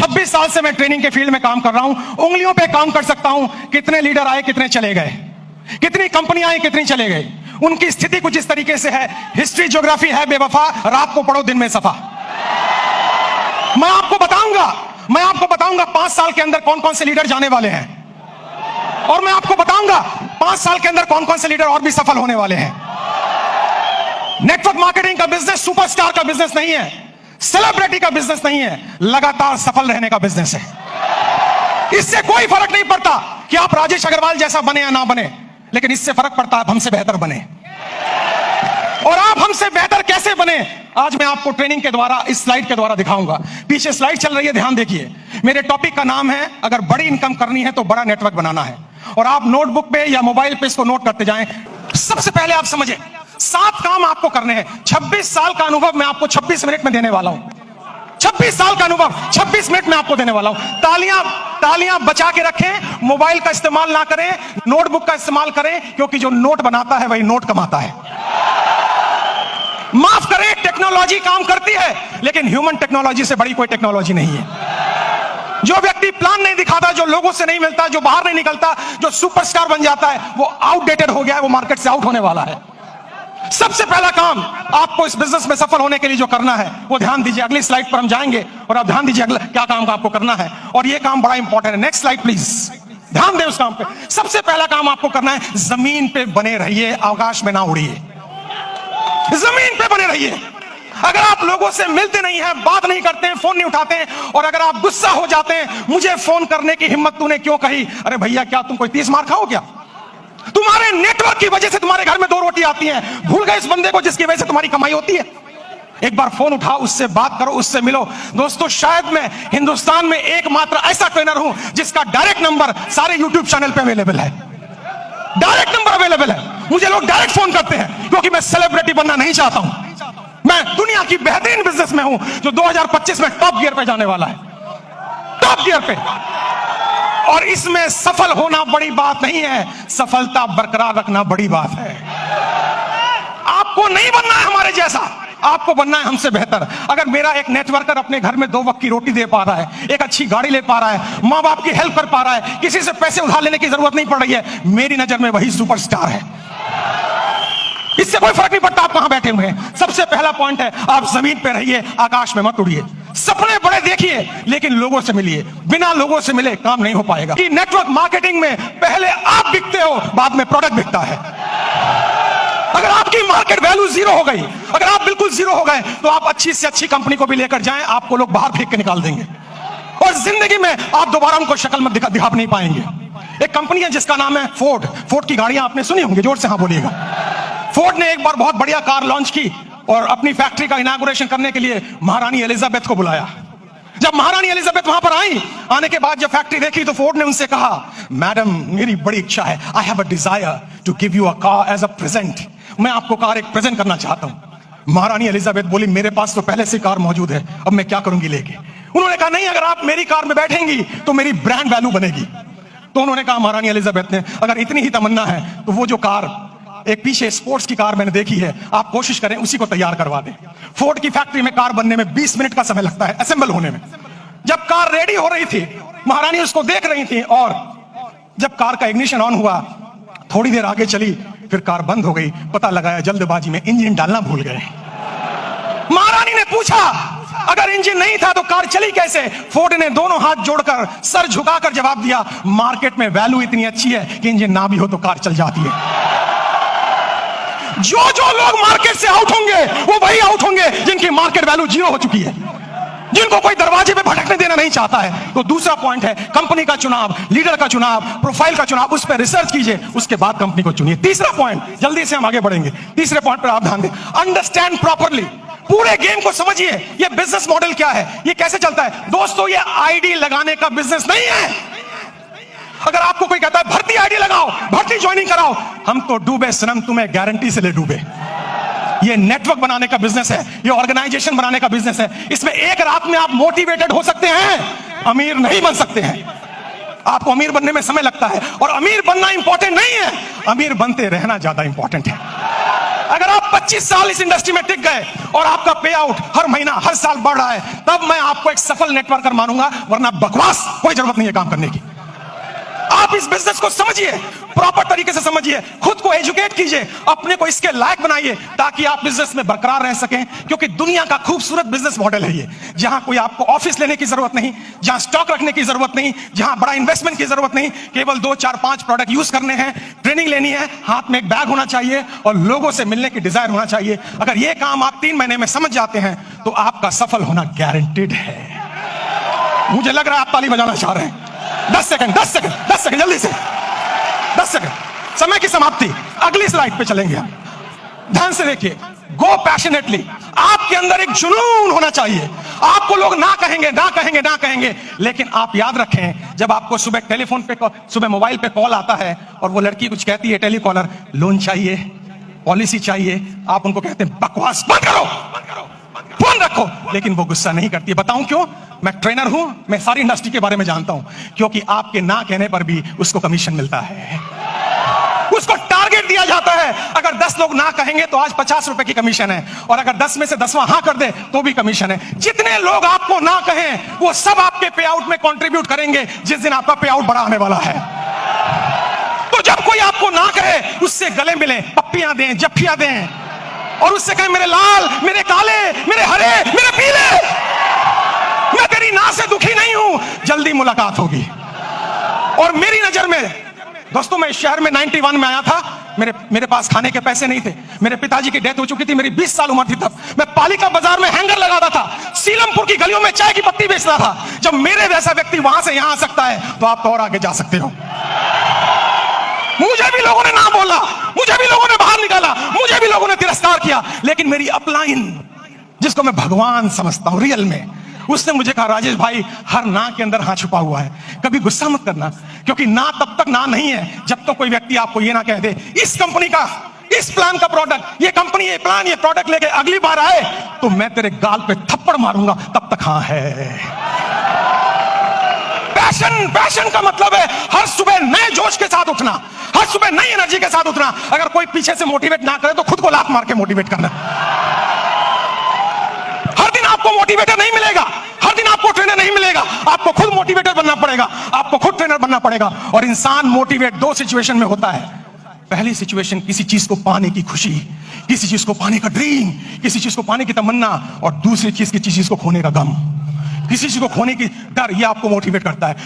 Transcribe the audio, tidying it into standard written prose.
26 साल से मैं ट्रेनिंग के फील्ड में काम कर रहा हूं, उंगलियों पे काम कर सकता हूं कितने लीडर आए, कितने चले गए, कितनी कंपनियां आई, कितनी चले गए। उनकी स्थिति कुछ इस तरीके से है, हिस्ट्री ज्योग्राफी है बेवफा, रात को पढ़ो दिन में सफा। मैं आपको बताऊंगा 5 साल के अंदर कौन कौन से लीडर जाने वाले हैं, और मैं आपको बताऊंगा 5 साल के अंदर कौन कौन से लीडर और भी सफल होने वाले हैं। नेटवर्क मार्केटिंग का बिजनेस सुपरस्टार का बिजनेस नहीं है, सेलिब्रिटी का बिजनेस नहीं है, लगातार सफल रहने का बिजनेस है। इससे कोई फर्क नहीं पड़ता कि आप राजेश अग्रवाल जैसा बने या ना बने, लेकिन इससे फर्क पड़ता है आप हमसे बेहतर बने। और आप हमसे बेहतर कैसे बने, आज मैं आपको ट्रेनिंग के द्वारा, इस स्लाइड के द्वारा दिखाऊंगा। पीछे स्लाइड चल रही है, ध्यान देखिए। मेरे टॉपिक का नाम है, अगर बड़ी इनकम करनी है तो बड़ा नेटवर्क बनाना है। और आप नोटबुक पे या मोबाइल पे इसको नोट करते जाएं। सबसे पहले आप समझें, 7 काम आपको करने हैं। 26 साल का अनुभव मैं आपको 26 मिनट में देने वाला हूं। 26 साल का अनुभव 26 मिनट में आपको देने वाला हूं। तालियां बचा के रखें, मोबाइल का इस्तेमाल ना करें, नोटबुक का इस्तेमाल करें, क्योंकि जो नोट बनाता है वही नोट कमाता है। माफ करें, टेक्नोलॉजी काम करती है, लेकिन ह्यूमन टेक्नोलॉजी से बड़ी कोई टेक्नोलॉजी नहीं है। जो व्यक्ति प्लान नहीं दिखाता, जो लोगों से नहीं मिलता, जो बाहर नहीं निकलता, जो सुपरस्टार बन जाता है, वो आउटडेटेड हो गया है, वो मार्केट से आउट होने वाला है। सबसे पहला काम आपको इस बिजनेस में सफल होने के लिए जो करना है, वो ध्यान दीजिए। अगली स्लाइड पर हम जाएंगे और आप ध्यान दीजिए अगला क्या काम आपको करना है, और ये काम बड़ा इंपॉर्टेंट है। नेक्स्ट स्लाइड प्लीज, ध्यान दें उस काम पे। सबसे पहला काम आपको करना है, जमीन पे बने रहिए, आकाश में ना उड़िए। जमीन पे बने रहिए। अगर आप लोगों से मिलते नहीं हैं, बात नहीं करते हैं, फोन नहीं उठाते हैं, और अगर आप गुस्सा हो जाते हैं, मुझे फोन करने की हिम्मत तूने क्यों कही, अरे भैया क्या तुम कोई 30 मार खाओ क्या? तुम्हारे नेटवर्क की वजह से तुम्हारे घर में 2 रोटी आती हैं। भूल गए इस बंदे को जिसकी वजह से तुम्हारी कमाई होती है? एक बार फोन उठाओ, उससे बात करो, उससे मिलो। दोस्तों, शायद मैं हिंदुस्तान में एकमात्र ऐसा ट्रेनर हूं जिसका डायरेक्ट नंबर सारे यूट्यूब चैनल पे अवेलेबल है। डायरेक्ट नंबर अवेलेबल है। मुझे लोग डायरेक्ट फोन करते हैं, क्योंकि मैं सेलिब्रिटी बनना नहीं चाहता हूं। मैं दुनिया की बेहतरीन बिजनेस में हूं, जो 2025 में टॉप गियर पे जाने वाला है, टॉप गियर पे। और इसमें सफल होना बड़ी बात नहीं है, सफलता बरकरार रखना बड़ी बात है। आपको नहीं बनना है हमारे जैसा, आपको बनना है हमसे बेहतर। अगर मेरा एक नेटवर्कर अपने घर में 2 वक्त की रोटी दे पा रहा है, एक अच्छी गाड़ी ले पा रहा है, मां बाप की हेल्प कर पा रहा है, किसी से पैसे उधार लेने की जरूरत नहीं पड़ रही है, मेरी नजर में वही सुपरस्टार है। इससे कोई फर्क नहीं पड़ता आप कहां बैठे हुए हैं। सबसे पहला पॉइंट है, आप जमीन पे रहिए, आकाश में मत उड़िए। सपने बड़े देखिए, लेकिन लोगों से मिलिए। बिना लोगों से मिले काम नहीं हो पाएगा। कि नेटवर्क मार्केटिंग में पहले आप बिकते हो, बाद में प्रोडक्ट बिकता है। अगर आपकी मार्केट वैल्यू 0 हो गई, अगर आप बिल्कुल 0 हो गए, तो आप अच्छी से अच्छी कंपनी को भी लेकर जाएं, आपको लोग बाहर फेंक के निकाल देंगे, और जिंदगी में आप दोबारा उनको शक्ल में दिखा नहीं पाएंगे। एक कंपनी है जिसका नाम है फोर्ड। फोर्ड की गाड़ियां आपने सुनी होंगी, जोर से हाँ बोलिएगा। फोर्ड ने एक बार बहुत बढ़िया कार लॉन्च की, और अपनी फैक्ट्री का इनॉग्रेशन करने के लिए महारानी एलिजाबेथ को बुलाया। जब महारानी एलिजाबेथ वहां पर आई, आने के बाद जब फैक्ट्री देखी, तो फोर्ड ने उनसे कहा, मैडम मेरी बड़ी इच्छा है, I have a desire to give you a car as a present. मैं आपको कार एक प्रेजेंट करना चाहता हूं। महारानी एलिजाबेथ बोली, मेरे पास तो पहले से कार मौजूद है, अब मैं क्या करूंगी लेके। उन्होंने कहा, नहीं, अगर आप मेरी कार में बैठेंगी तो मेरी ब्रांड वैल्यू बनेगी। तो उन्होंने कहा, महारानी एलिजाबेथ ने, अगर इतनी ही तमन्ना है तो वो जो कार एक पीछे स्पोर्ट्स की कार मैंने देखी है, आप कोशिश करें उसी को तैयार करवा दें। फोर्ड की फैक्ट्री में कार बनने में 20 मिनट का समय लगता है, असेंबल होने में। जब कार रेडी हो रही थी, महारानी उसको देख रही थी, और जब कार का इग्निशन ऑन हुआ, थोड़ी देर आगे चली, फिर कार बंद हो गई। पता लगाया जल्दबाजी में इंजन डालना भूल गए। महारानी ने पूछा, अगर इंजन नहीं था तो कार चली कैसे? फोर्ड ने दोनों हाथ जोड़कर, सर झुकाकर जवाब दिया, मार्केट में वैल्यू इतनी अच्छी है कि इंजन ना भी हो तो कार चल जाती है। जो लोग मार्केट से आउट होंगे, वो वही आउट होंगे जिनकी मार्केट वैल्यू 0 हो चुकी है, जिनको कोई दरवाजे पे भटकने देना नहीं चाहता है। तो दूसरा पॉइंट है, कंपनी का चुनाव, लीडर का चुनाव, प्रोफाइल का चुनाव, उस पर रिसर्च कीजिए, उसके बाद कंपनी को चुनिए। तीसरा पॉइंट, जल्दी से हम आगे बढ़ेंगे, तीसरे पॉइंट पर आप ध्यान दें, अंडरस्टैंड प्रॉपरली। पूरे गेम को समझिए, ये बिजनेस मॉडल क्या है, ये कैसे चलता है। दोस्तों, ये आईडी लगाने का बिजनेस नहीं है। अगर आपको कोई कहता है भर्ती आईडी लगाओ, भर्ती ज्वाइनिंग कराओ, हम तो डूबे सनम, तुम्हें गारंटी से ले डूबे। ये नेटवर्क बनाने का बिजनेस है, ये ऑर्गेनाइजेशन बनाने का बिजनेस है। इसमें एक रात में आप मोटिवेटेड हो सकते हैं, अमीर नहीं बन सकते हैं। आपको अमीर बनने में समय लगता है, और अमीर बनना इंपॉर्टेंट नहीं है, अमीर बनते रहना ज्यादा इंपॉर्टेंट है। अगर आप 25 साल इस इंडस्ट्री में टिक गए और आपका पे आउट हर महीना हर साल बढ़ रहा है, तब मैं आपको एक सफल नेटवर्कर मानूंगा, वरना बकवास कोई जरूरत नहीं है काम करने की। आप इस बिजनेस को समझिए, प्रॉपर तरीके से समझिए, खुद को एजुकेट कीजिए, अपने को इसके लायक बनाइए ताकि आप बिजनेस में बरकरार रह सकें। क्योंकि दुनिया का खूबसूरत बिजनेस मॉडल है ये, जहां कोई आपको ऑफिस लेने की जरूरत नहीं, जहां स्टॉक रखने की जरूरत नहीं, जहां बड़ा इन्वेस्टमेंट की जरूरत नहीं, केवल 2 4 5 प्रोडक्ट यूज करने हैं, ट्रेनिंग लेनी है, हाथ में एक बैग होना चाहिए और लोगों से मिलने की डिजायर होना चाहिए। अगर ये काम आप 3 महीने में समझ जाते हैं तो आपका सफल होना गारंटेड है। मुझे लग रहा है आप ताली बजाना चाह रहे हैं। 10 सेकंड जल्दी से, 10 सेकंड, समय की समाप्ति। अगली स्लाइड पे चलेंगे हम। ध्यान से देखिए, गो पैशनेटली। आपके अंदर एक जुनून होना चाहिए। आपको लोग ना कहेंगे, लेकिन आप याद रखें, जब आपको सुबह टेलीफोन पे, सुबह मोबाइल पे कॉल आता है और वो लड़की कुछ कहती है, टेलीकॉलर, लोन चाहिए, पॉलिसी चाहिए, आप उनको कहते हैं बकवास बंद करो, फोन रखो, लेकिन वो गुस्सा नहीं करती। बताऊं क्यों? मैं ट्रेनर हूं, मैं सारी इंडस्ट्री के बारे में जानता हूं। क्योंकि आपके ना कहने पर भी उसको कमीशन मिलता है, उसको टारगेट दिया जाता है। अगर 10 लोग ना कहेंगे तो आज 50 रुपए की कमीशन है, और अगर 10 में से 10वां हाँ कर दे तो भी कमीशन है। जितने लोग आपको ना कहें वो सब आपके पे आउट में कंट्रीब्यूट करेंगे जिस दिन आपका पे आउट बड़ा आने वाला है। तो जब कोई आपको ना कहे, उससे गले मिले, पप्पियां दें, जफ्फियां दें, और उससे कहें मेरे लाल, मेरे काले, मेरे हरे, मेरे पीले, मैं तेरी ना से दुखी नहीं हूं, जल्दी मुलाकात होगी। और मेरी नजर में दोस्तों, मैं इस शहर में 91 में आया था, मेरे पास खाने के पैसे नहीं थे, मेरे पिताजी की डेथ हो चुकी थी, मेरी 20 साल उम्र थी तब। मैं पालिका बाजार में हैंगर लगाता था, सीलमपुर की गलियों में चाय की पत्ती बेचता था। जब मेरे जैसा व्यक्ति वहां से यहां आ सकता है तो आप तो और आगे जा सकते हो। मुझे भी लोगों ने ना बोला, मुझे भी लोगों ने बाहर निकाला, मुझे भी लोगों ने तिरस्कार किया, लेकिन मेरी अपलाइन, जिसको मैं भगवान समझता हूं रियल में, उसने मुझे कहा, राजेश भाई, हर ना के अंदर हाँ छुपा हुआ है, कभी गुस्सा मत करना, क्योंकि ना तब तक ना नहीं है जब तक कोई व्यक्ति आपको ये ना कह दे, इस कंपनी का, इस प्लान का प्रोडक्ट, ये कंपनी, ये प्लान, ये प्रोडक्ट लेके अगली बार आए तो मैं तेरे गाल पे थप्पड़ मारूंगा, तब तक हाँ है। पैशन का मतलब है हर सुबह नए जोश के साथ उठना, हर सुबह नई एनर्जी के साथ उठना। अगर कोई पीछे से मोटिवेट ना करे तो खुद को लात मार के मोटिवेट करना। हर दिन आपको मोटिवेटर नहीं मिलेगा, हर दिन आपको ट्रेनर नहीं मिलेगा, आपको खुद मोटिवेटर बनना पड़ेगा, आपको खुद ट्रेनर बनना पड़ेगा। और इंसान मोटिवेट 2 सिचुएशन में होता है। पहली सिचुएशन, किसी चीज को पाने की खुशी, किसी चीज को पाने का ड्रीम, किसी चीज को पाने की तमन्ना, और दूसरी चीज, किसी चीज को खोने का गम, किसी चीज को खोने की डर, ये आपको मोटिवेट करता है।